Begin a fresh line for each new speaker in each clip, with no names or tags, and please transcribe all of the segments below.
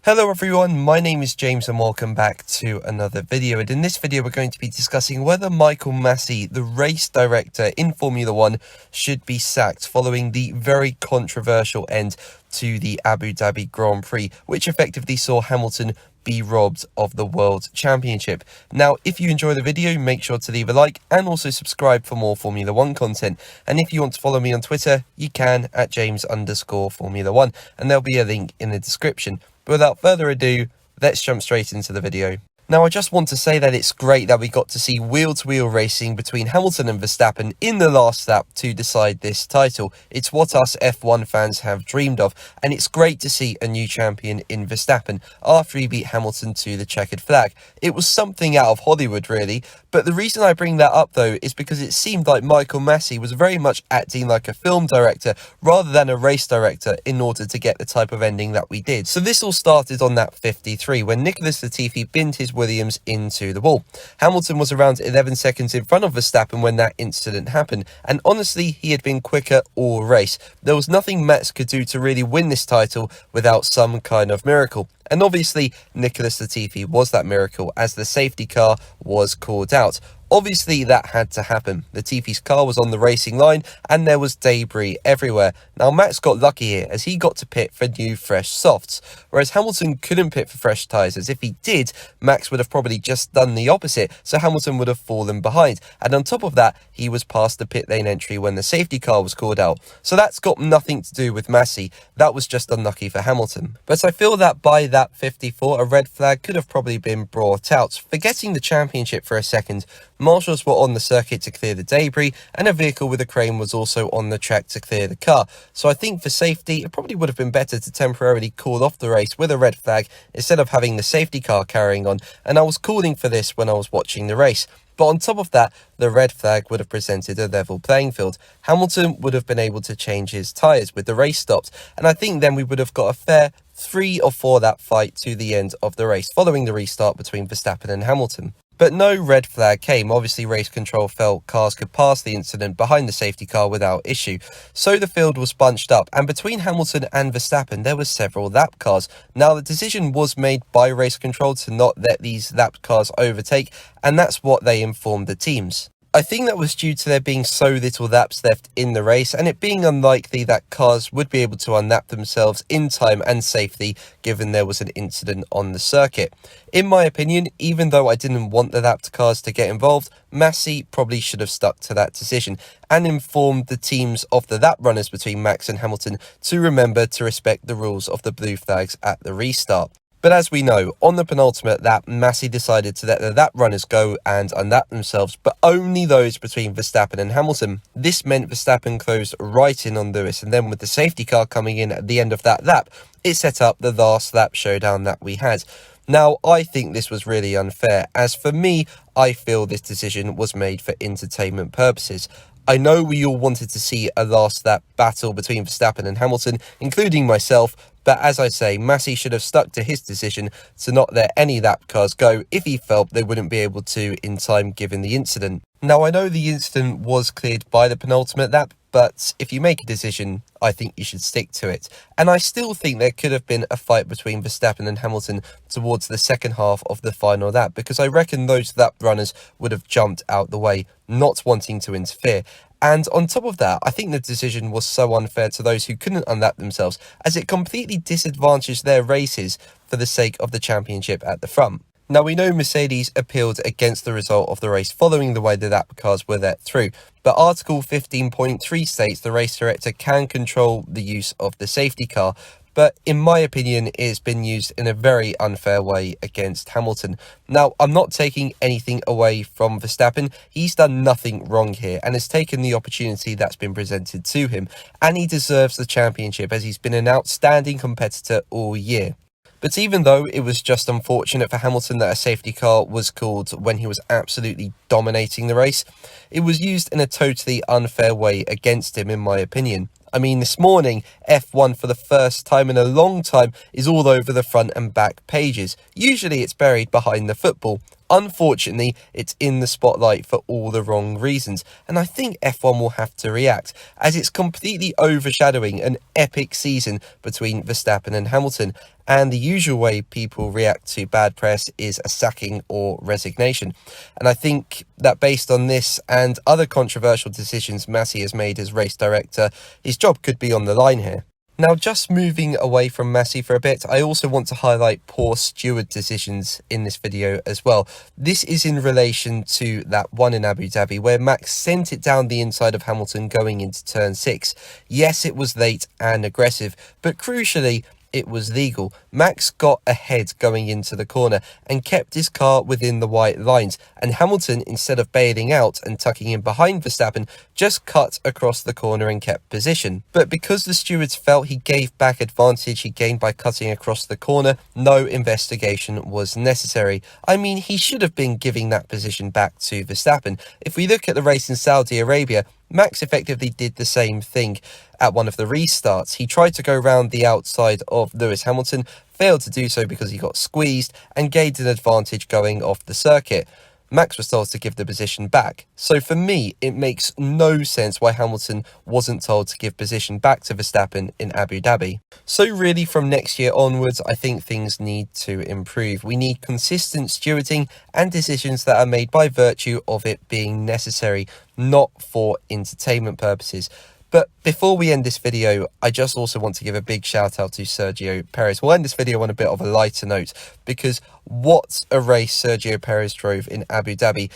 Hello everyone, my name is James and welcome back to another video, and in this video we're going to be discussing whether Michael Masi, the race director in Formula 1, should be sacked following the very controversial end to the Abu Dhabi Grand Prix, which effectively saw Hamilton be robbed of the World Championship. Now, if you enjoy the video, make sure to leave a like and also subscribe for more Formula 1 content. And if you want to follow me on Twitter, you can at James_Formula 1, and there'll be a link in the description. But without further ado, let's jump straight into the video. Now, I just want to say that it's great that we got to see wheel-to-wheel racing between Hamilton and Verstappen in the last lap to decide this title. It's what us F1 fans have dreamed of, and it's great to see a new champion in Verstappen after he beat Hamilton to the checkered flag. It was something out of Hollywood, really, but the reason I bring that up, though, is because it seemed like Michael Masi was very much acting like a film director rather than a race director in order to get the type of ending that we did. So this all started on lap 53 when Nicholas Latifi binned his Williams into the wall. Hamilton was around 11 seconds in front of Verstappen when that incident happened, and honestly, he had been quicker all race. There was nothing Max could do to really win this title without some kind of miracle. And obviously, Nicholas Latifi was that miracle as the safety car was called out. Obviously, that had to happen. Latifi's car was on the racing line and there was debris everywhere. Now, Max got lucky here as he got to pit for new fresh softs, whereas Hamilton couldn't pit for fresh tyres, as if he did, Max would have probably just done the opposite, so Hamilton would have fallen behind. And on top of that, he was past the pit lane entry when the safety car was called out. So that's got nothing to do with Masi. That was just unlucky for Hamilton. But I feel that by that 54, a red flag could have probably been brought out. Forgetting the championship for a second, marshals were on the circuit to clear the debris, and a vehicle with a crane was also on the track to clear the car. So I think for safety, it probably would have been better to temporarily call off the race with a red flag instead of having the safety car carrying on, and I was calling for this when I was watching the race. But on top of that, the red flag would have presented a level playing field. Hamilton would have been able to change his tyres with the race stopped, and I think then we would have got a fair 3 or 4 lap fight to the end of the race following the restart between Verstappen and Hamilton. But no red flag came. Obviously, race control felt cars could pass the incident behind the safety car without issue. So the field was bunched up, and between Hamilton and Verstappen, there were several lap cars. Now, the decision was made by race control to not let these lap cars overtake, and that's what they informed the teams. I think that was due to there being so little laps left in the race, and it being unlikely that cars would be able to unlap themselves in time and safely given there was an incident on the circuit. In my opinion, even though I didn't want the lapped cars to get involved, Masi probably should have stuck to that decision and informed the teams of the lap runners between Max and Hamilton to remember to respect the rules of the blue flags at the restart. But as we know, on the penultimate lap, Masi decided to let the lap runners go and unlap themselves, but only those between Verstappen and Hamilton. This meant Verstappen closed right in on Lewis, and then with the safety car coming in at the end of that lap, it set up the last lap showdown that we had. Now, I think this was really unfair, as for me, I feel this decision was made for entertainment purposes. I know we all wanted to see a last lap battle between Verstappen and Hamilton, including myself, but as I say, Masi should have stuck to his decision to not let any lap cars go if he felt they wouldn't be able to in time given the incident. Now, I know the incident was cleared by the penultimate lap, but if you make a decision, I think you should stick to it. And I still think there could have been a fight between Verstappen and Hamilton towards the second half of the final lap, because I reckon those lap runners would have jumped out the way, not wanting to interfere. And on top of that, I think the decision was so unfair to those who couldn't unlap themselves, as it completely disadvantaged their races for the sake of the championship at the front. Now, we know Mercedes appealed against the result of the race following the way the lap cars were let through, but Article 15.3 states the race director can control the use of the safety car, but in my opinion, it's been used in a very unfair way against Hamilton. Now, I'm not taking anything away from Verstappen. He's done nothing wrong here and has taken the opportunity that's been presented to him, and he deserves the championship as he's been an outstanding competitor all year. But even though it was just unfortunate for Hamilton that a safety car was called when he was absolutely dominating the race, it was used in a totally unfair way against him, in my opinion. I mean, this morning, F1 for the first time in a long time is all over the front and back pages. Usually it's buried behind the football. Unfortunately, it's in the spotlight for all the wrong reasons, and I think F1 will have to react, as it's completely overshadowing an epic season between Verstappen and Hamilton, and the usual way people react to bad press is a sacking or resignation. And I think that based on this and other controversial decisions Masi has made as race director, his job could be on the line here. Now, just moving away from Masi for a bit, I also want to highlight poor steward decisions in this video as well. This is in relation to that one in Abu Dhabi where Max sent it down the inside of Hamilton going into turn 6. Yes, it was late and aggressive, but crucially, it was legal. Max got ahead going into the corner and kept his car within the white lines, and Hamilton, instead of bailing out and tucking in behind Verstappen, just cut across the corner and kept position. But because the stewards felt he gave back advantage he gained by cutting across the corner, no investigation was necessary. I mean, he should have been giving that position back to Verstappen. If we look at the race in Saudi Arabia, Max effectively did the same thing at one of the restarts. He tried to go round the outside of Lewis Hamilton, failed to do so because he got squeezed, and gained an advantage going off the circuit. Max was told to give the position back. So for me, it makes no sense why Hamilton wasn't told to give position back to Verstappen in Abu Dhabi. So really from next year onwards, I think things need to improve. We need consistent stewarding and decisions that are made by virtue of it being necessary, not for entertainment purposes. But before we end this video, I just also want to give a big shout out to Sergio Perez. We'll end this video on a bit of a lighter note, because what a race Sergio Perez drove in Abu Dhabi,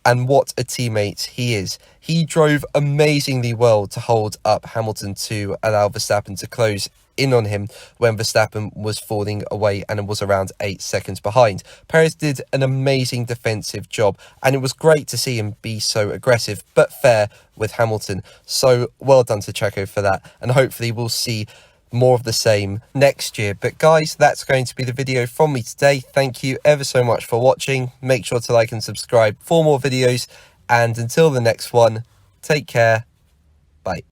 and what a teammate he is. He drove amazingly well to hold up Hamilton to allow Verstappen to close in on him when Verstappen was falling away and was around 8 seconds behind. Perez did an amazing defensive job, and it was great to see him be so aggressive but fair with Hamilton. So well done to Checo for that, and hopefully we'll see more of the same next year. But guys, that's going to be the video from me today. Thank you ever so much for watching. Make sure to like and subscribe for more videos, and until the next one, take care. Bye.